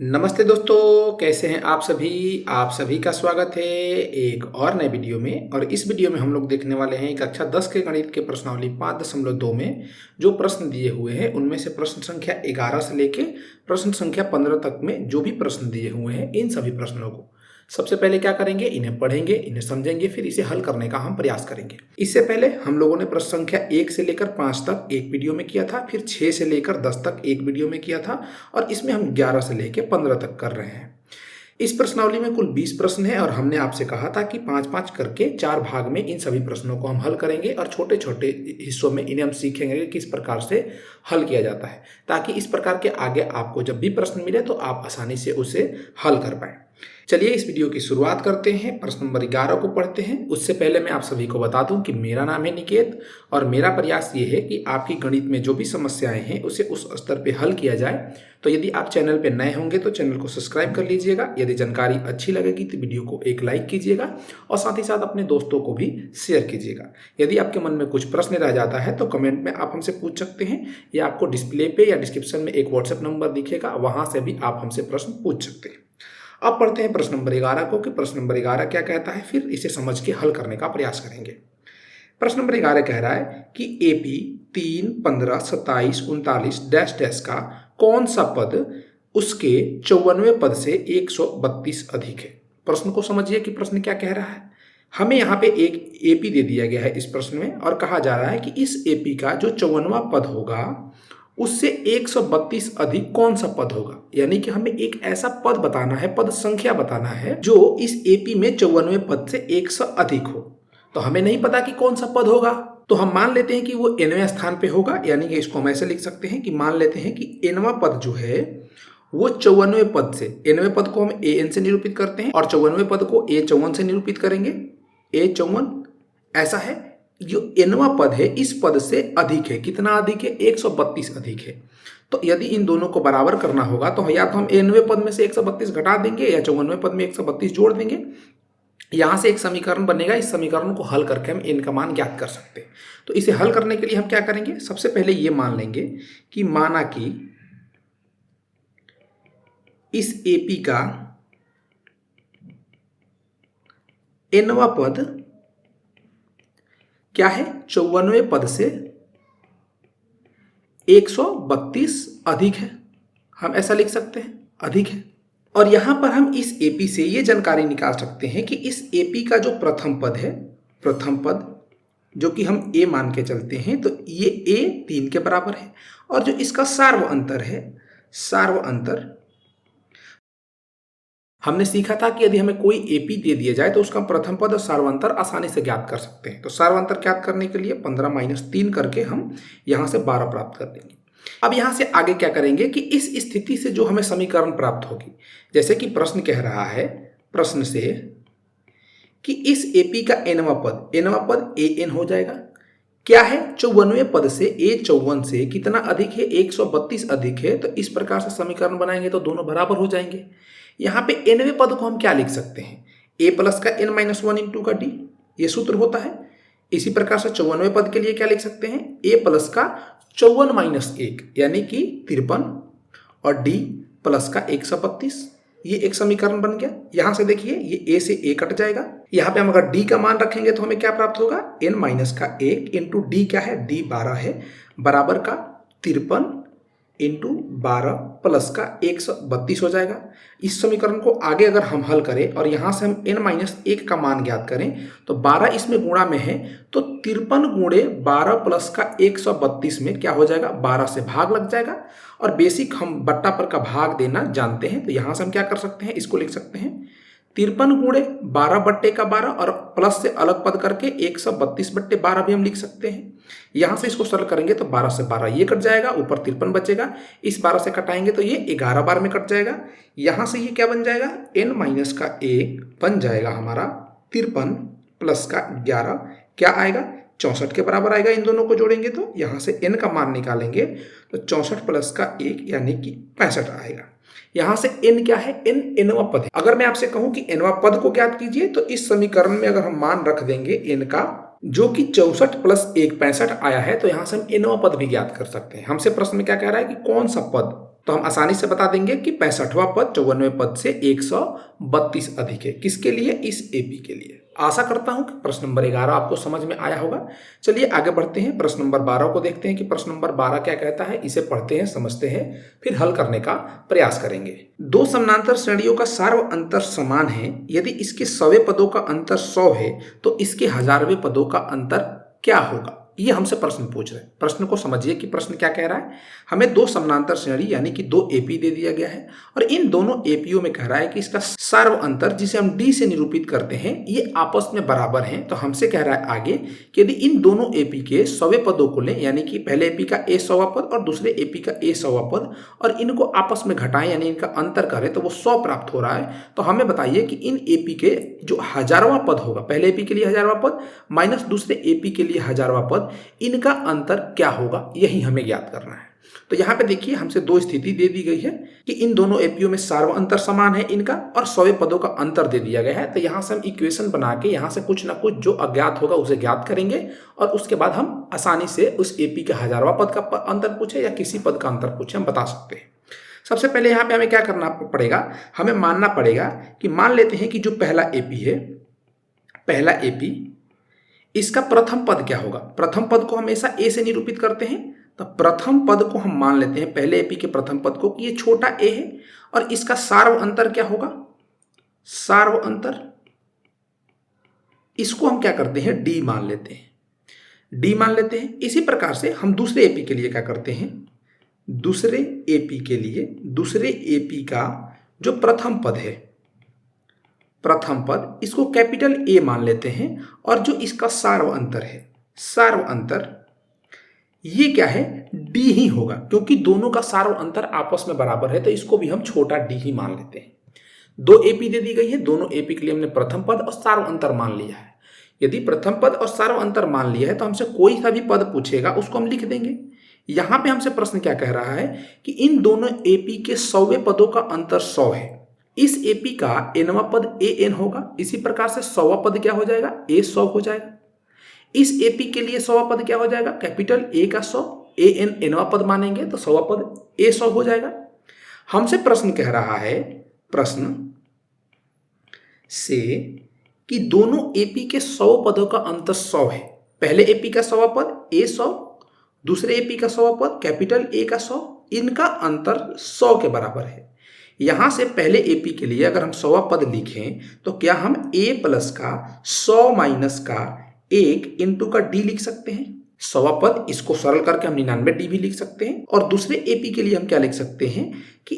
नमस्ते दोस्तों, कैसे हैं आप सभी? आप सभी का स्वागत है एक और नए वीडियो में। और इस वीडियो में हम लोग देखने वाले हैं कक्षा 10 के गणित के प्रश्नावली 5.2 में जो प्रश्न दिए हुए हैं उनमें से प्रश्न संख्या 11 से लेके प्रश्न संख्या 15 तक में जो भी प्रश्न दिए हुए हैं इन सभी प्रश्नों को सबसे पहले क्या करेंगे, इन्हें पढ़ेंगे, इन्हें समझेंगे, फिर इसे हल करने का हम प्रयास करेंगे। इससे पहले हम लोगों ने प्रश्न संख्या 1 से लेकर 5 तक एक वीडियो में किया था, फिर 6 से लेकर 10 तक एक वीडियो में किया था और इसमें हम 11 से लेकर 15 तक कर रहे हैं। इस प्रश्नावली में कुल 20 प्रश्न है और हमने आपसे कहा था कि 5-5 करके 4 भाग में इन सभी प्रश्नों को हम हल करेंगे और छोटे छोटे हिस्सों में इन्हें हम सीखेंगे कि किस प्रकार से हल किया जाता है, ताकि इस प्रकार के आगे आपको जब भी प्रश्न मिले तो आप आसानी से उसे हल कर पाएं। चलिए इस वीडियो की शुरुआत करते हैं। प्रश्न नंबर 11 को पढ़ते हैं। उससे पहले मैं आप सभी को बता दूं कि मेरा नाम है निकेत और मेरा प्रयास ये है कि आपकी गणित में जो भी समस्याएं हैं उसे उस स्तर पे हल किया जाए। तो यदि आप चैनल पे नए होंगे तो चैनल को सब्सक्राइब कर लीजिएगा। यदि जानकारी अच्छी लगेगी तो वीडियो को एक लाइक कीजिएगा और साथ ही साथ अपने दोस्तों को भी शेयर कीजिएगा। यदि आपके मन में कुछ प्रश्न रह जाता है तो कमेंट में आप हमसे पूछ सकते हैं, या आपको डिस्प्ले पे या डिस्क्रिप्शन में एक व्हाट्सएप नंबर दिखेगा, वहां से भी आप हमसे प्रश्न पूछ सकते हैं। अब पढ़ते हैं प्रश्न नंबर 11 को कि प्रश्न नंबर 11 क्या कहता है, फिर इसे समझ के हल करने का प्रयास करेंगे। प्रश्न नंबर 11 कह रहा है कि एपी 3, 15, 27, 39 डैश डैश का कौन सा पद उसके 54वें पद से 132 अधिक है। प्रश्न को समझिए कि प्रश्न क्या कह रहा है। हमें यहाँ पे एक एपी दे दिया गया है इस प्रश्न में और कहा जा रहा है कि इस एपी का जो 54वां पद होगा उससे 132 अधिक कौन सा पद होगा। यानी कि हमें एक ऐसा पद बताना है, पद संख्या बताना है जो इस एपी में 54वें पद से 1 से अधिक हो। तो हमें नहीं पता कि कौन सा पद होगा, तो हम मान लेते हैं कि वो nवें स्थान पे होगा। यानी कि इसको हम ऐसे लिख सकते हैं कि मान लेते हैं कि nवां पद जो है वो 54वें पद से, nवें पद को हम an से निरूपित करते हैं और 54वें पद को a54 से निरूपित करेंगे। a54 ऐसा है, जो nवां पद है इस पद से अधिक है। कितना अधिक है? 132 अधिक है। तो यदि इन दोनों को बराबर करना होगा तो या तो हम nवें पद में से 132 घटा देंगे या 54वें पद में 132 जोड़ देंगे। यहां से एक समीकरण बनेगा। इस समीकरण को हल करके हम n का मान ज्ञात कर सकते हैं। तो इसे हल करने के लिए हम क्या करेंगे, सबसे पहले ये मान लेंगे कि माना कि इस एपी का nवां पद क्या है? 54वें पद से 132 अधिक है। हम ऐसा लिख सकते हैं, अधिक है। और यहां पर हम इस एपी से ये जानकारी निकाल सकते हैं कि इस एपी का जो प्रथम पद है, प्रथम पद जो कि हम ए मान के चलते हैं, तो ये ए 3 के बराबर है। और जो इसका सार्व अंतर है, सार्व अंतर हमने सीखा था कि यदि हमें कोई एपी दे दिया जाए तो उसका प्रथम पद और सार्वंतर आसानी से ज्ञात कर सकते हैं। तो सार्वंतर ज्ञात करने के लिए 15 - 3 करके हम यहां से 12 प्राप्त कर देंगे। अब यहां से आगे क्या करेंगे कि इस स्थिति से जो हमें समीकरण प्राप्त होगी, जैसे कि प्रश्न कह रहा है, प्रश्न से कि इस एपी का nवां पद an हो जाएगा। क्या है? 54वें पद से a54 से कितना अधिक है? 132 अधिक है। तो इस प्रकार से समीकरण बनाएंगे तो दोनों बराबर हो जाएंगे। यहाँ पे nवें पद को हम क्या लिख सकते हैं? a प्लस का n-1 इंटू का d, ये सूत्र होता है। इसी प्रकार से 54वें पद के लिए क्या लिख सकते हैं? a प्लस का 54 - 1 यानी कि 53 और d प्लस का 132। ये एक समीकरण बन गया। यहां से देखिए ये a से a कट जाएगा। यहाँ पे हम अगर d का मान रखेंगे तो हमें क्या प्राप्त होगा? n-1 इंटू d क्या है? d 12 है, बराबर का 53 इंटू 12 प्लस का 132 हो जाएगा। इस समीकरण को आगे अगर हम हल करें और यहां से हम n-1 का मान ज्ञात करें तो 12 इसमें गुणा में है, तो 53 गुणे 12 प्लस का 132 में क्या हो जाएगा? 12 से भाग लग जाएगा। और बेसिक हम बट्टा पर का भाग देना जानते हैं, तो यहां से हम क्या कर सकते हैं, इसको लिख सकते हैं 53 गुणे 12 बट्टे का 12 और प्लस से अलग पद करके 132 बट्टे 12 भी हम लिख सकते हैं। यहां से इसको सरल करेंगे तो 12 से 12 ये कट जाएगा, ऊपर 53 बचेगा। इस 12 से कटाएंगे तो ये 11 बार में कट जाएगा। यहां से ये क्या बन जाएगा? n-1 बन जाएगा हमारा 53 प्लस का 11 क्या आएगा? 64 के बराबर आएगा। इन दोनों को जोड़ेंगे तो यहां से n का मान निकालेंगे तो 64 प्लस का 1 यानी कि 65 आएगा। यहां से n क्या है? n nवां पद है। अगर मैं आपसे कहूं कि nवां पद को ज्ञात कीजिए तो इस समीकरण में अगर हम मान रख देंगे n का, जो कि 64 प्लस 1 65 आया है, तो यहां से हम nवां पद भी ज्ञात कर सकते हैं। हमसे प्रश्न में क्या कह रहा है कि कौन सा पद, तो हम आसानी से बता देंगे कि 65वां पद 54वें पद से 132 अधिक है। किसके लिए? इस एपी के लिए। आशा करता हूं कि प्रश्न नंबर 11 आपको समझ में आया होगा। चलिए आगे बढ़ते हैं, प्रश्न नंबर 12 को देखते हैं कि प्रश्न नंबर 12 क्या कहता है। इसे पढ़ते हैं, समझते हैं, फिर हल करने का प्रयास करेंगे। दो समानांतर श्रेणियों का सार्व अंतर समान है। यदि इसके 100वें पदों का अंतर 100 है तो इसके 1000वें पदों का अंतर क्या होगा? ये हमसे प्रश्न पूछ रहे हैं। प्रश्न को समझिए कि प्रश्न क्या कह रहा है। हमें दो समानांतर श्रेणी यानी कि दो एपी दे दिया गया है और इन दोनों एपीओ में कह रहा है कि इसका सार्व अंतर, जिसे हम डी से निरूपित करते हैं, ये आपस में बराबर हैं। तो हमसे कह रहा है आगे कि यदि इन दोनों एपी के 100वें पदों को लें, यानी कि पहले एपी का ए 100वां पद और दूसरे एपी का ए 100वां पद, और इनको आपस में घटाएं यानी इनका अंतर करें तो वो 100 प्राप्त हो रहा है। तो हमें बताइए कि इन एपी के जो 1000वां पद होगा, पहले एपी के लिए 1000वां पद माइनस दूसरे एपी के लिए 1000वां पद, इनका अंतर क्या होगा, यही हमें ज्ञात करना है। तो यहां पे देखिए हमसे दो स्थिति दे दी गई है कि इन दोनों एपीओ में सार्व अंतर समान है इनका, और 100वें पदों का अंतर दे दिया गया है। तो यहां से हम इक्वेशन बना के यहां से कुछ ना कुछ जो अज्ञात होगा उसे ज्ञात करेंगे और उसके बाद हम आसानी से उस एपी का 1000वां पद का अंतर पूछे या किसी पद का अंतर पूछे हम बता सकते हैं। सबसे पहले यहाँ पे हमें क्या करना पड़ेगा, हमें मानना पड़ेगा कि मान लेते हैं कि जो पहला एपी है, पहला एपी, इसका प्रथम पद क्या होगा। प्रथम पद को हमेशा ए से निरूपित करते हैं। तो प्रथम पद को हम मान लेते हैं, पहले एपी के प्रथम पद को, कि ये छोटा ए है और इसका सार्व अंतर क्या होगा, सार्व अंतर, इसको हम क्या करते हैं, डी मान लेते हैं, डी मान लेते हैं। इसी प्रकार से हम दूसरे एपी के लिए क्या करते हैं, दूसरे एपी के लिए, दूसरे एपी का जो प्रथम पद है, प्रथम पद, इसको कैपिटल ए मान लेते हैं और जो इसका सार्व अंतर है, सार्व अंतर, ये क्या है, डी ही होगा, क्योंकि दोनों का सार्व अंतर आपस में बराबर है। तो इसको भी हम छोटा डी ही मान लेते हैं। दो एपी दे दी गई है, दोनों एपी के लिए हमने प्रथम पद और सार्व अंतर मान लिया है। यदि प्रथम पद और सार्व अंतर मान लिया है तो हमसे कोई सा भी पद पूछेगा उसको हम लिख देंगे। यहां पे हमसे प्रश्न क्या कह रहा है कि इन दोनों एपी के 100वें पदों का अंतर 100 है। इस एपी का एनवां पद ए एन होगा, इसी प्रकार से 100वां पद क्या हो जाएगा, ए 100 हो जाएगा। इस एपी के लिए 100वां पद क्या हो जाएगा, कैपिटल ए का 100, ए एन एनवां पद मानेंगे तो 100वां पद ए 100 हो जाएगा। हमसे प्रश्न कह रहा है, प्रश्न से, कि दोनों एपी के 100 पदों का अंतर 100 है। पहले एपी का 100वां पद ए 100, दूसरे एपी का 100वां पद कैपिटल ए का 100, इनका अंतर 100 के बराबर है। यहां से पहले एपी के लिए अगर हम 100वां पद लिखें तो क्या हम ए प्लस का 100 माइनस का 1 इंटू का डी लिख सकते हैं। 100वां पद, इसको सरल करके हम 99 डी भी लिख सकते हैं। और दूसरे एपी के लिए हम क्या लिख सकते हैं कि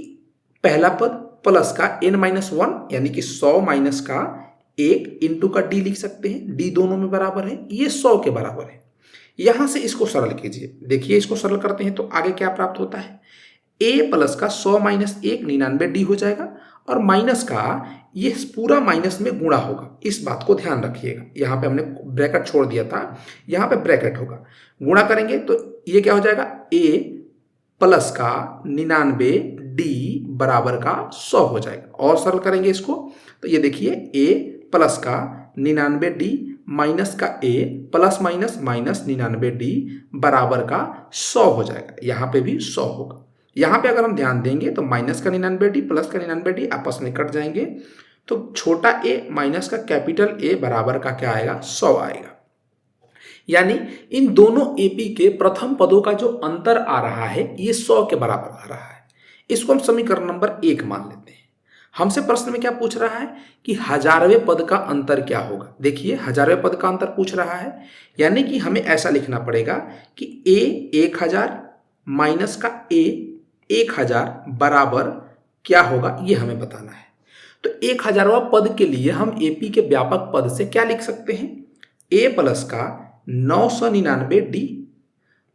पहला पद प्लस का n-1 यानी कि 100 माइनस का 1 इंटू का डी लिख सकते हैं। डी दोनों में बराबर है, ये 100 के बराबर है। यहां से इसको सरल कीजिए, देखिए इसको सरल करते हैं तो आगे क्या प्राप्त होता है, ए प्लस का 100 माइनस 1 99 डी हो जाएगा और माइनस का ये पूरा माइनस में गुणा होगा। इस बात को ध्यान रखिएगा, यहाँ पे हमने ब्रैकेट छोड़ दिया था, यहाँ पे ब्रैकेट होगा। गुणा करेंगे तो ये क्या हो जाएगा, ए प्लस का 99 डी बराबर का 100 हो जाएगा। और सरल करेंगे इसको तो ये देखिए ए प्लस का 99 डी माइनस का ए प्लस माइनस माइनस 99 डी बराबर का 100 हो जाएगा। यहाँ पे भी 100 होगा। यहाँ पे अगर हम ध्यान देंगे तो माइनस का 99 डी प्लस का 99 डी आपस में कट जाएंगे, तो छोटा ए माइनस का कैपिटल ए बराबर का क्या आएगा, 100 आएगा। यानी इन दोनों एपी के प्रथम पदों का जो अंतर आ रहा है ये 100 के बराबर आ रहा है। इसको हम समीकरण नंबर 1 मान लेते हैं। हमसे प्रश्न में क्या पूछ रहा है कि 1000वें पद का अंतर क्या होगा। देखिए 1000वें पद का अंतर पूछ रहा है, यानी कि हमें ऐसा लिखना पड़ेगा कि ए 1000 माइनस का ए 1000 बराबर क्या होगा, ये हमें बताना है। तो 1000वां पद के लिए हम एपी के व्यापक पद से क्या लिख सकते हैं, ए प्लस का 999 डी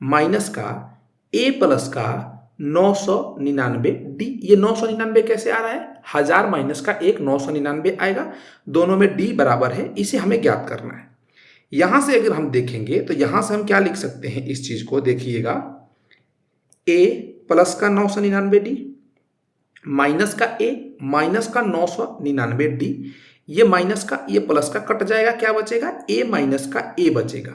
माइनस का ए प्लस का 999 डी। ये 999 कैसे आ रहा है, 1000 माइनस का 1 999 आएगा, दोनों में डी बराबर है, इसे हमें ज्ञात करना है। यहां से अगर हम देखेंगे तो यहां से हम क्या लिख सकते हैं, इस चीज को देखिएगा, ए प्लस का 999 डी माइनस का ए माइनस का 999 डी, ये माइनस का ये प्लस का कट जाएगा, क्या बचेगा, ए माइनस का ए बचेगा।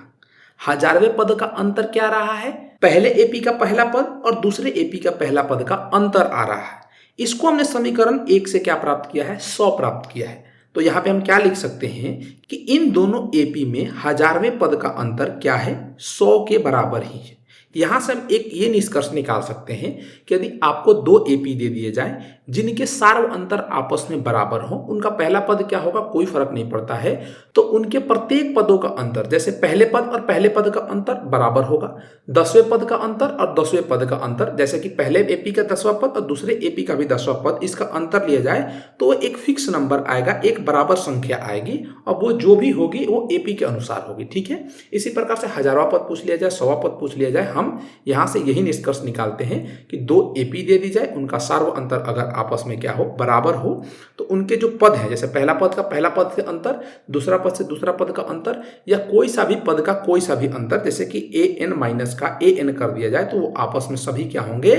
1000वें पद का अंतर क्या रहा है, पहले एपी का पहला पद और दूसरे एपी का पहला पद का अंतर आ रहा है। इसको हमने समीकरण 1 से क्या प्राप्त किया है, 100 प्राप्त किया है। तो यहाँ पे हम क्या लिख सकते हैं कि इन दोनों एपी में हजारवें पद का अंतर क्या है, 100 के बराबर ही है। यहाँ से हम एक ये निष्कर्ष निकाल सकते हैं कि यदि आपको दो एपी दे दिए जाए जिनके सार्व अंतर आपस में बराबर हो, उनका पहला पद क्या होगा कोई फर्क नहीं पड़ता है, तो उनके प्रत्येक पदों का अंतर, जैसे पहले पद और पहले पद का अंतर बराबर होगा, 10वें पद का अंतर और 10वें पद का अंतर, जैसे कि पहले एपी का 10वां पद और दूसरे एपी का भी 10वां पद, इसका अंतर लिया जाए तो वो एक फिक्स नंबर आएगा, एक बराबर संख्या आएगी और वो जो भी होगी वो एपी के अनुसार होगी। ठीक है, इसी प्रकार से हजारवां पद पूछ लिया जाए, 100वां पद पूछ लिया जाए, हम यहां से यही निष्कर्ष निकालते हैं कि दो एपी दे दी जाए, उनका सार्व अंतर अगर आपस में क्या हो, बराबर हो, तो उनके जो पद है, जैसे पहला पद का पहला पद से अंतर, दूसरा पद से दूसरा पद का अंतर, या कोई सा भी पद का कोई सा भी अंतर, जैसे कि an माइनस का an कर दिया जाए, तो वो आपस में सभी क्या होंगे,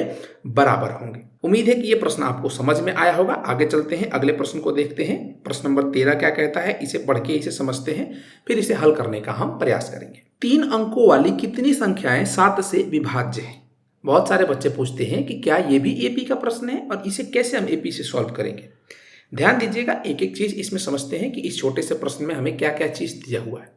बराबर होंगे। उम्मीद है कि ये प्रश्न आपको समझ में आया होगा। आगे चलते हैं, अगले प्रश्न को देखते हैं। प्रश्न नंबर 13 क्या कहता है, इसे पढ़ के इसे समझते हैं, फिर इसे हल करने का हम प्रयास करेंगे। 3 अंकों वाली कितनी संख्याएं 7 से विभाज्य हैं? बहुत सारे बच्चे पूछते हैं कि क्या ये भी एपी का प्रश्न है और इसे कैसे हम एपी से सॉल्व करेंगे। ध्यान दीजिएगा, एक एक चीज इसमें समझते हैं कि इस छोटे से प्रश्न में हमें क्या क्या चीज दिया हुआ है।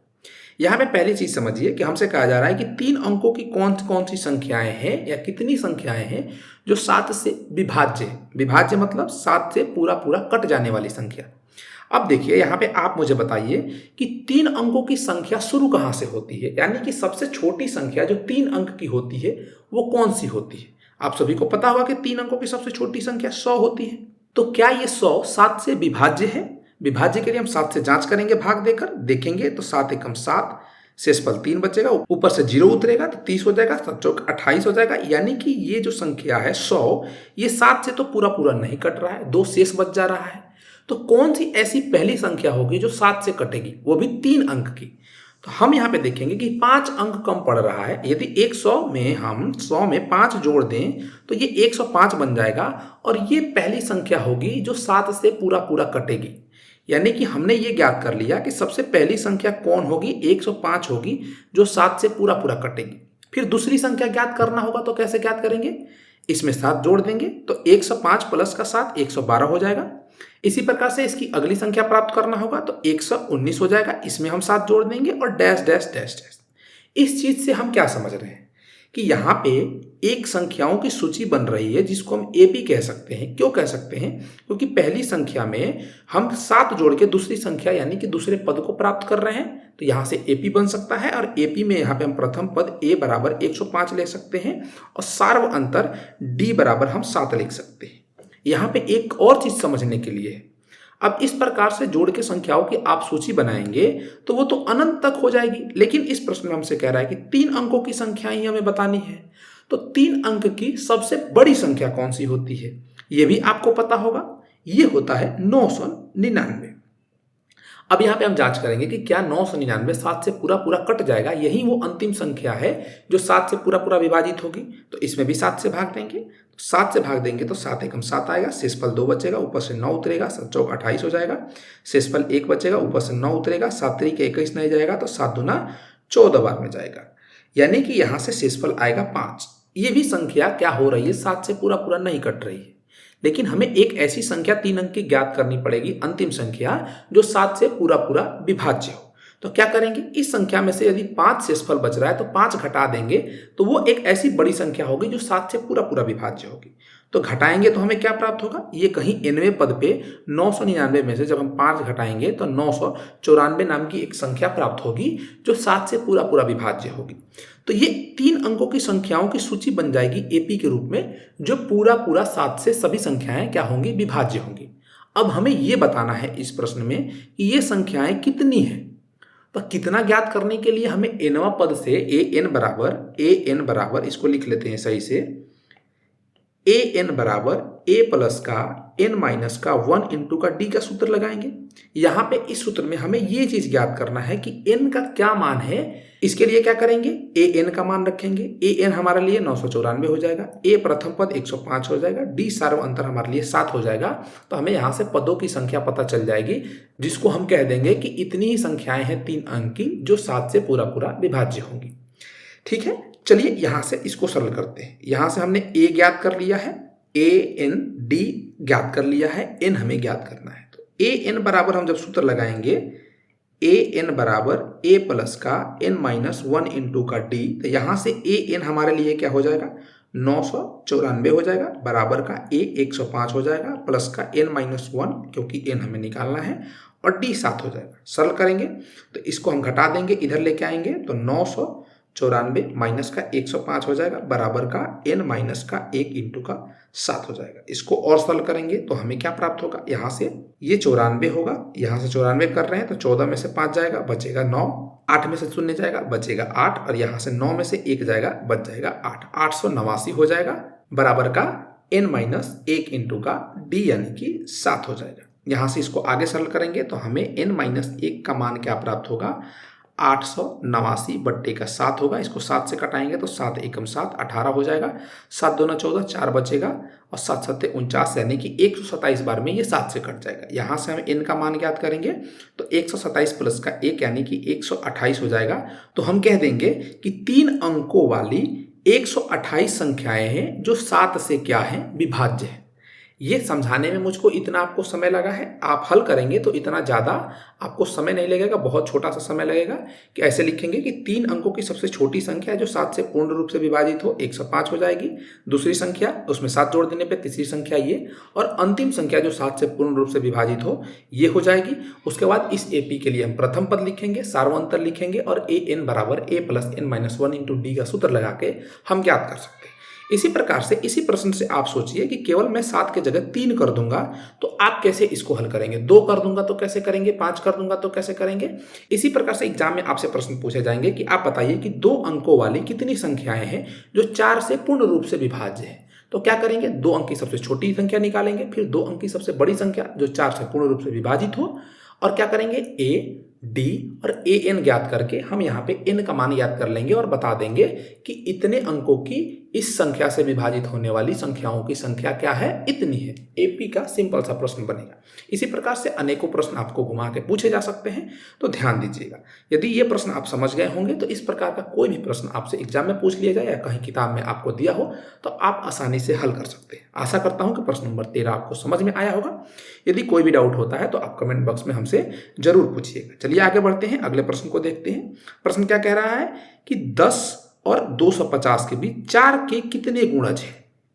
यहाँ पे पहली चीज समझिए कि हमसे कहा जा रहा है कि 3 अंकों की कौन कौन सी संख्याएं हैं या कितनी संख्याएं हैं जो 7 से विभाज्य है। विभाज्य मतलब 7 से पूरा पूरा कट जाने वाली संख्या। अब देखिए यहाँ पे आप मुझे बताइए कि 3 अंकों की संख्या शुरू कहाँ से होती है, यानी कि सबसे छोटी संख्या जो 3 अंक की होती है वो कौन सी होती है। आप सभी को पता होगा कि 3 अंकों की सबसे छोटी संख्या 100 होती है। तो क्या ये 100 7 से विभाज्य है? विभाज्य के लिए हम 7 से जांच करेंगे, भाग देकर देखेंगे तो 7 एकम 7, शेषफल 3 बचेगा, ऊपर से 0 उतरेगा तो 30 हो जाएगा, 7 चौक 28 हो जाएगा। यानी कि ये जो संख्या है 100, ये 7 से तो पूरा पूरा नहीं कट रहा है, 2 शेष बच जा रहा है। तो कौन सी ऐसी पहली संख्या होगी जो 7 से कटेगी, वो भी 3 अंक की। तो हम यहाँ पे देखेंगे कि 5 अंक कम पड़ रहा है। यदि 100 में हम 100 में 5 जोड़ दें तो ये 105 बन जाएगा और ये पहली संख्या होगी जो 7 से पूरा पूरा कटेगी। यानी कि हमने ये ज्ञात कर लिया कि सबसे पहली संख्या कौन होगी, 105 होगी जो 7 से पूरा पूरा कटेगी। फिर दूसरी संख्या ज्ञात करना होगा, तो कैसे ज्ञात करेंगे, इसमें 7 जोड़ देंगे तो 105 प्लस का 7 112 हो जाएगा। इसी प्रकार से इसकी अगली संख्या प्राप्त करना होगा तो 119 हो जाएगा, इसमें हम 7 जोड़ देंगे और डैश डैश डैश डैश। इस चीज से हम क्या समझ रहे हैं कि यहाँ पे एक संख्याओं की सूची बन रही है जिसको हम एपी कह सकते हैं। क्यों कह सकते हैं, क्योंकि पहली संख्या में हम 7 जोड़ के दूसरी संख्या यानी कि दूसरे पद को प्राप्त कर रहे हैं, तो यहाँ से एपी बन सकता है। और एपी में यहाँ पे हम प्रथम पद a बराबर 105 ले सकते हैं और सार्व अंतर d बराबर हम 7 लिख सकते हैं। यहाँ पे एक और चीज समझने के लिए है, अब इस प्रकार से जोड़ के संख्याओं की आप सूची बनाएंगे तो वो तो अनंत तक हो जाएगी, लेकिन इस प्रश्न में हमसे कह रहा है कि 3 अंकों की संख्या ही हमें बतानी है। तो 3 अंक की सबसे बड़ी संख्या कौन सी होती है, ये भी आपको पता होगा, ये होता है 999। अब यहाँ पे हम जांच करेंगे कि क्या 999 7 से पूरा पूरा कट जाएगा, यही वो अंतिम संख्या है जो 7 से पूरा पूरा विभाजित होगी। तो इसमें भी 7 से भाग देंगे, 7 से भाग देंगे तो 7 एकम 7 आएगा, शेषफल 2 बचेगा, ऊपर से 9 उतरेगा, 7 चौक 28 हो जाएगा, शेषफल 1 बचेगा, ऊपर से 9 उतरेगा, 7 तरीके 21 नहीं जाएगा तो 7 दूना 14 बार में जाएगा, यानी कि यहाँ से शेषफल आएगा 5। ये भी संख्या क्या हो रही है, 7 से पूरा पूरा नहीं कट रही है, लेकिन हमें एक ऐसी संख्या 3 अंक की ज्ञात करनी पड़ेगी, अंतिम संख्या जो 7 से पूरा पूरा विभाज्य हो। तो क्या करेंगे, इस संख्या में से यदि 5 शेषफल बच रहा है तो 5 घटा देंगे तो वो एक ऐसी बड़ी संख्या होगी जो 7 से पूरा पूरा विभाज्य होगी। तो घटाएंगे तो हमें क्या प्राप्त होगा, ये कहीं nवें पद पे 999 में से जब हम 5 घटाएंगे तो 994 नाम की एक संख्या प्राप्त होगी जो 7 से पूरा पूरा विभाज्य होगी। तो ये 3 अंकों की संख्याओं की सूची बन जाएगी एपी के रूप में, जो पूरा पूरा 7 से सभी संख्याएं क्या होंगी, विभाज्य होंगी। अब हमें ये बताना है इस प्रश्न में कि ये संख्याएं कितनी है। तो कितना ज्ञात करने के लिए हमें nवां पद से an बराबर इसको लिख लेते हैं सही से, an बराबर a प्लस का n माइनस का 1 इंटू का d का सूत्र लगाएंगे। यहाँ पे इस सूत्र में हमें ये चीज ज्ञात करना है कि n का क्या मान है। इसके लिए क्या करेंगे, an का मान रखेंगे, an हमारे लिए 994 हो जाएगा, a प्रथम पद 105 हो जाएगा, d सार्व अंतर हमारे लिए 7 हो जाएगा। तो हमें यहाँ से पदों की संख्या पता चल जाएगी, जिसको हम कह देंगे कि इतनी ही संख्याएं हैं 3 अंक की जो 7 से पूरा पूरा विभाज्य होंगी। ठीक है, चलिए यहाँ से इसको सरल करते हैं। यहाँ से हमने ए ज्ञात कर लिया है, ए एन डी ज्ञात कर लिया है, एन हमें ज्ञात करना है। तो ए एन बराबर हम जब सूत्र लगाएंगे ए एन बराबर ए प्लस का एन माइनस 1 इंटू का डी, तो यहाँ से ए एन हमारे लिए क्या हो जाएगा 994 हो जाएगा, बराबर का ए 105 हो जाएगा, प्लस का एन माइनस 1 क्योंकि एन हमें निकालना है, और डी 7 हो जाएगा। सरल करेंगे तो इसको हम घटा देंगे, इधर लेके आएंगे तो 994 माइनस का 105 हो जाएगा, बराबर का एन माइनस का 1 इंटू का 7 हो जाएगा। इसको और सरल करेंगे तो हमें क्या प्राप्त होगा, यहाँ से ये 94 होगा, यहाँ से 94 कर रहे हैं तो 14 में से 5 जाएगा, बचेगा 9, 8 में से 0 जाएगा, बचेगा 8, और यहाँ से 9 में से 1 जाएगा, बच जाएगा 8, 889 हो जाएगा, बराबर का n माइनस 1 इंटू का डी यानी कि 7 हो जाएगा। यहाँ से इसको आगे सरल करेंगे तो हमें n माइनस 1 का मान क्या प्राप्त होगा, 889 बट्टे का 7 होगा। इसको 7 से कटाएंगे तो 7 एकम 7 18 हो जाएगा, 7 दूना 14, 4 बचेगा, और 7 सत्ते 49 यानी कि 127 बार में ये 7 से कट जाएगा। यहाँ से हम n का मान ज्ञात करेंगे तो 127 प्लस का 1 यानी कि 128 हो जाएगा। तो हम कह देंगे कि 3 अंकों वाली 128 संख्याएं हैं जो 7 से क्या है, विभाज्य है। ये समझाने में मुझको इतना आपको समय लगा है, आप हल करेंगे तो इतना ज़्यादा आपको समय नहीं लगेगा, बहुत छोटा सा समय लगेगा। कि ऐसे लिखेंगे कि 3 अंकों की सबसे छोटी संख्या जो 7 से पूर्ण रूप से विभाजित हो 105 हो जाएगी, दूसरी संख्या उसमें 7 जोड़ देने पे तीसरी संख्या ये, और अंतिम संख्या जो 7 से पूर्ण रूप से विभाजित हो ये हो जाएगी। उसके बाद इस AP के लिए हम प्रथम पद लिखेंगे, सार्वंतर लिखेंगे, और ए एन बराबर A plus N minus 1 into D का सूत्र लगा के हम ज्ञात कर सकते हैं। इसी प्रकार से इसी प्रश्न से आप सोचिए कि केवल मैं 7 के जगह 3 कर दूंगा तो आप कैसे इसको हल करेंगे, 2 कर दूंगा तो कैसे करेंगे, 5 कर दूंगा तो कैसे करेंगे। इसी प्रकार से एग्जाम में आपसे प्रश्न पूछे जाएंगे कि आप बताइए कि 2 अंकों वाली कितनी संख्याएं हैं जो 4 से पूर्ण रूप से विभाज्य है। तो क्या करेंगे, 2 अंक की सबसे छोटी संख्या निकालेंगे, फिर 2 अंक की सबसे बड़ी संख्या जो 4 से पूर्ण रूप से विभाजित हो, और क्या करेंगे ए डी और ए एन ज्ञात करके हम यहाँ पे एन का मान याद कर लेंगे और बता देंगे कि इतने अंकों की इस संख्या से विभाजित होने वाली संख्याओं की संख्या क्या है, इतनी है। एपी का सिंपल सा प्रश्न बनेगा। इसी प्रकार से अनेकों प्रश्न आपको घुमा के पूछे जा सकते हैं, तो ध्यान दीजिएगा। यदि ये प्रश्न आप समझ गए होंगे तो इस प्रकार का कोई भी प्रश्न आपसे एग्जाम में पूछ लिया जाए या कहीं किताब में आपको दिया हो तो आप आसानी से हल कर सकते हैं। आशा करता हूँ कि प्रश्न नंबर 13 आपको समझ में आया होगा। यदि कोई भी डाउट होता है तो आप कमेंट बॉक्स में हमसे जरूर पूछिएगा। चलिए आगे बढ़ते हैं, अगले प्रश्न को देखते हैं। प्रश्न क्या कह रहा है कि 10 और 250 के बीच 4 के कितने गुणज हैं।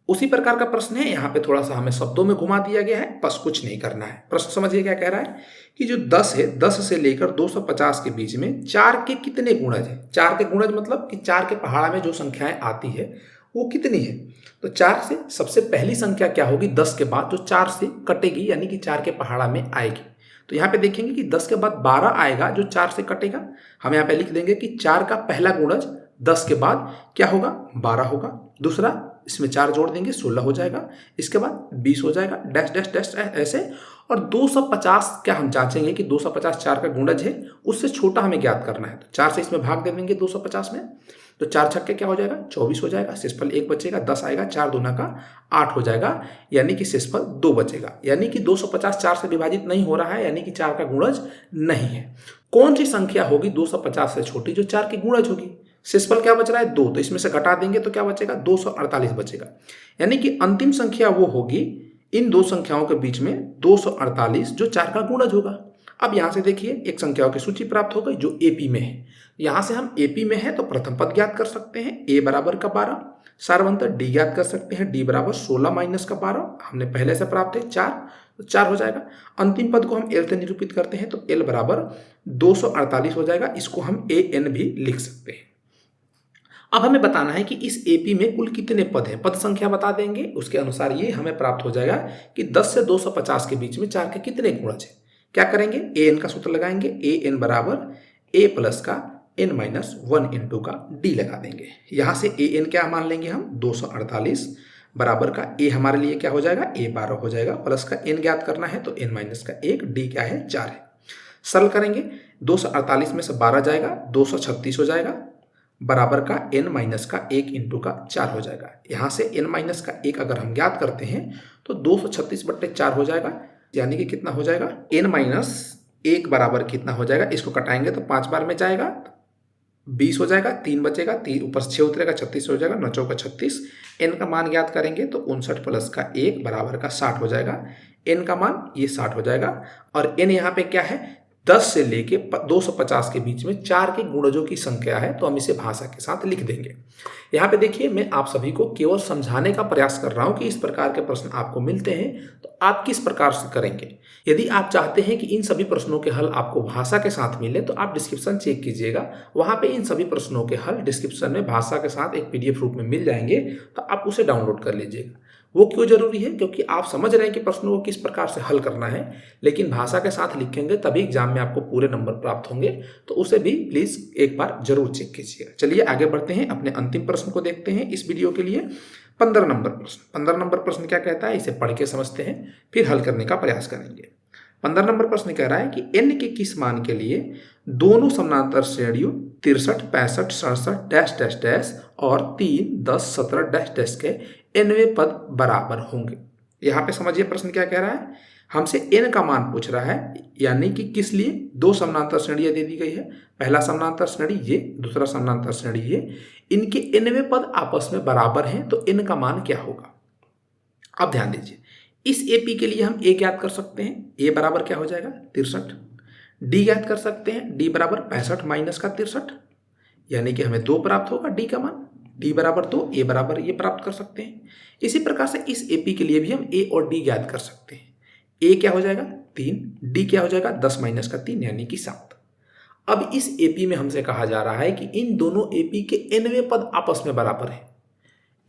उसी प्रकार का प्रश्न है, यहाँ पे थोड़ा सा हमें शब्दों में घुमा दिया गया है, बस कुछ नहीं करना है। प्रश्न समझिए क्या कह रहा है कि जो 10 है, 10 से लेकर 250 के बीच में 4 के कितने गुणज हैं। 4 के गुणज मतलब कि 4 के पहाड़ा में जो संख्याएं आती है वो कितनी है। तो 4 से सबसे पहली संख्या क्या होगी, 10 के बाद जो 4 से कटेगी यानी कि 4 के पहाड़ा में आएगी। तो यहाँ पे देखेंगे कि 10 के बाद 12 आएगा जो 4 से कटेगा। हम यहाँ पे लिख देंगे कि 4 का पहला गुणज 10 के बाद क्या होगा, 12 होगा। दूसरा इसमें 4 जोड़ देंगे 16 हो जाएगा। इसके बाद 20 हो जाएगा, डैश डैश डैश ऐसे। और 250 क्या हम जांचेंगे कि 250 4 का गुणज है, उससे छोटा हमें ज्ञात करना है। तो 4 से इसमें भाग दे देंगे 250 में, तो 4 छक्के क्या हो जाएगा 24 हो जाएगा। शेषफल 1 बचेगा, 10 आएगा, 4 दूना का 8 हो जाएगा, यानी कि शेषफल 2 बचेगा। यानी कि 250 4 से विभाजित नहीं हो रहा है, यानी कि 4 का गुणज नहीं है। कौन सी संख्या होगी 250 से छोटी जो 4 की गुणज होगी। शेषफल क्या बच रहा है 2, तो इसमें से घटा देंगे तो क्या बचेगा 248 बचेगा। यानी कि अंतिम संख्या वो होगी इन दो संख्याओं के बीच में 248 जो 4 का गुणज होगा। अब यहाँ से देखिए एक संख्याओं की सूची प्राप्त हो गई जो एपी में है। यहाँ से हम एपी में है तो प्रथम पद ज्ञात कर सकते हैं, ए बराबर का 12, सार्वंतर डी ज्ञात कर सकते हैं, डी बराबर 16 माइनस का 12, हमने पहले से प्राप्त है 4, तो 4 हो जाएगा। अंतिम पद को हम एल से निरूपित करते हैं तो एल बराबर 248 हो जाएगा। इसको हम ए एन भी लिख सकते हैं। अब हमें बताना है कि इस एपी में कुल कितने पद हैं, पद संख्या बता देंगे, उसके अनुसार ये हमें प्राप्त हो जाएगा कि 10 से 250 के बीच में 4 के कितने गुणज हैं। क्या करेंगे, ए एन का सूत्र लगाएंगे, ए एन बराबर ए प्लस का एन माइनस 1 इंटू का डी लगा देंगे। यहाँ से ए एन क्या मान लेंगे हम 248 बराबर का ए हमारे लिए क्या हो जाएगा ए 12 हो जाएगा, प्लस का एन ज्ञात करना है तो एन माइनस का 1, डी क्या है 4 है। सरल करेंगे 248 में से 12 जाएगा 236 हो जाएगा, बराबर का n माइनस का 1 इंटू का 4 हो जाएगा। यहाँ से n माइनस का 1 अगर हम ज्ञात करते हैं तो 236/4 हो जाएगा, यानी कि कितना हो जाएगा n माइनस 1 बराबर कितना हो जाएगा, इसको कटाएंगे तो 5 बार में जाएगा 20 हो जाएगा, 3 बचेगा, 3 ऊपर 6 उतरेगा, 36 हो जाएगा, 9 चौका 36। n का मान ज्ञात करेंगे तो 59 प्लस का 1 बराबर का 60 हो जाएगा। n का मान ये 60 हो जाएगा और n यहाँ पे क्या है, 10 से लेके 250 के बीच में 4 के गुणजों की संख्या है, तो हम इसे भाषा के साथ लिख देंगे। यहाँ पे देखिए, मैं आप सभी को केवल समझाने का प्रयास कर रहा हूँ कि इस प्रकार के प्रश्न आपको मिलते हैं तो आप किस प्रकार से करेंगे। यदि आप चाहते हैं कि इन सभी प्रश्नों के हल आपको भाषा के साथ मिले तो आप डिस्क्रिप्शन चेक कीजिएगा, वहाँ पे इन सभी प्रश्नों के हल डिस्क्रिप्शन में भाषा के साथ एक PDF रूप में मिल जाएंगे, तो आप उसे डाउनलोड कर लीजिएगा। वो क्यों जरूरी है, क्योंकि आप समझ रहे हैं कि प्रश्नों को किस प्रकार से हल करना है, लेकिन भाषा के साथ लिखेंगे तभी एग्जाम में आपको पूरे नंबर प्राप्त होंगे, तो उसे भी प्लीज एक बार जरूर चेक कीजिएगा। चलिए आगे बढ़ते हैं, अपने अंतिम प्रश्न को देखते हैं इस वीडियो के लिए। 15 नंबर प्रश्न। 15 नंबर प्रश्न क्या कहता है, इसे पढ़ के समझते हैं, फिर हल करने का प्रयास करेंगे। 15 नंबर प्रश्न कह रहा है कि n के किस मान के लिए दोनों समानांतर श्रेणियों 63, 65, 67 डैश डैश डैश और 3, 10, 17 डैश डैश के nवें पद बराबर होंगे। यहाँ पे समझिए प्रश्न क्या कह रहा है, हमसे n का मान पूछ रहा है, यानी कि किस लिए, दो समानांतर श्रेणियां दे दी गई है, पहला समानांतर श्रेणी ये, दूसरा समानांतर श्रेणी ये, इनके nवें पद आपस में बराबर हैं, तो n का मान क्या होगा। अब ध्यान दीजिए, इस AP के लिए हम A ज्ञात कर सकते हैं, A बराबर क्या हो जाएगा 63। D ज्ञात कर सकते हैं, D बराबर 65 माइनस का 63, यानी कि हमें 2 प्राप्त होगा D का मान, D बराबर 2, A बराबर ये प्राप्त कर सकते हैं। इसी प्रकार से इस AP के लिए भी हम A और D ज्ञात कर सकते हैं। A क्या हो जाएगा 3, D क्या हो जाएगा 10 माइनस का 3 यानी कि 7। अब इस AP में हमसे कहा जा रहा है कि इन दोनों AP के nवें पद आपस में बराबर है।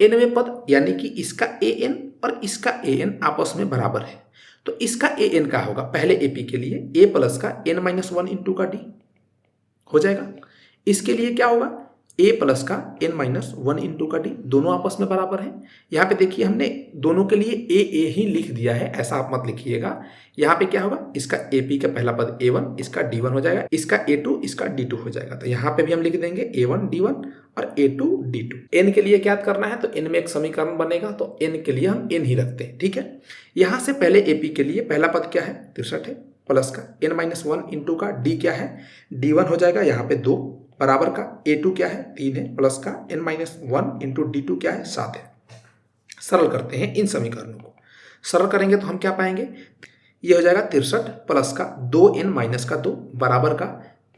nवें पद यानी कि इसका an और इसका an आपस में बराबर है, तो इसका an क्या होगा, पहले AP के लिए a प्लस का n-1 इंटू का d हो जाएगा। इसके लिए क्या होगा, a प्लस का n-1 इंटू का d, दोनों आपस में बराबर हैं। यहाँ पे देखिए हमने दोनों के लिए a ही लिख दिया है, ऐसा आप मत लिखिएगा। यहाँ पे क्या होगा, इसका AP का पहला पद a1, इसका d1 हो जाएगा, इसका a2, इसका d2 हो जाएगा। तो यहाँ पे भी हम लिख देंगे a1 d1 और a2 d2। n के लिए क्या करना है, तो n में एक समीकरण बनेगा, तो n के लिए हम n ही रखते हैं, ठीक है। यहाँ से पहले AP के लिए पहला पद क्या है 63 है, प्लस का n-1 इंटू का d क्या है d1 हो जाएगा, यहाँ पे 2 बराबर का a2 क्या है 3 है, प्लस का n-1 इंटू d2 क्या है 7 है। सरल करते हैं इन समीकरणों को, सरल करेंगे तो हम क्या पाएंगे, ये हो जाएगा 63 प्लस का 2n माइनस का 2 बराबर का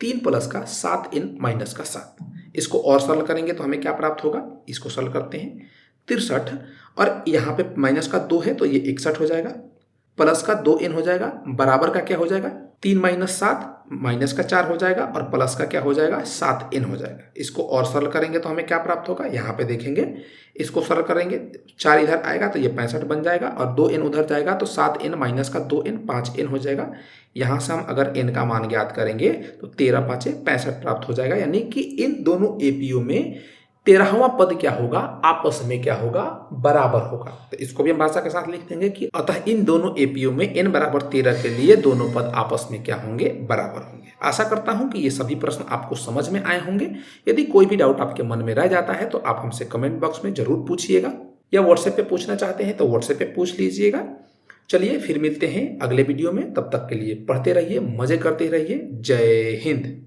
3 प्लस का 7n माइनस का 7। इसको और सरल करेंगे तो हमें क्या प्राप्त होगा, इसको सरल करते हैं, 63 और यहाँ पे माइनस का 2 है तो ये 61 हो जाएगा, प्लस का 2n हो जाएगा, बराबर का क्या हो जाएगा 3 माइनस 7 माइनस का 4 हो जाएगा और प्लस का क्या हो जाएगा 7n हो जाएगा। इसको और सरल करेंगे तो हमें क्या प्राप्त होगा, यहाँ पे देखेंगे, इसको सरल करेंगे 4 इधर आएगा तो ये 65 बन जाएगा और 2n उधर जाएगा तो 7n माइनस का 2n 5n हो जाएगा। यहाँ से हम अगर n का मान ज्ञात करेंगे तो 13 5 65 प्राप्त हो जाएगा, यानी कि इन दोनों APO में 13वां पद क्या होगा, आपस में क्या होगा, बराबर होगा। तो इसको भी हम भाषा के साथ लिख देंगे कि अतः इन दोनों APO में n बराबर 13 के लिए दोनों पद आपस में क्या होंगे, बराबर होंगे। आशा करता हूं कि ये सभी प्रश्न आपको समझ में आए होंगे। यदि कोई भी डाउट आपके मन में रह जाता है तो आप हमसे कमेंट बॉक्स में जरूर पूछिएगा, या व्हाट्सएप पे पूछना चाहते हैं तो व्हाट्सएप पे पूछ लीजिएगा। चलिए फिर मिलते हैं अगले वीडियो में, तब तक के लिए पढ़ते रहिए, मजे करते रहिए। जय हिंद।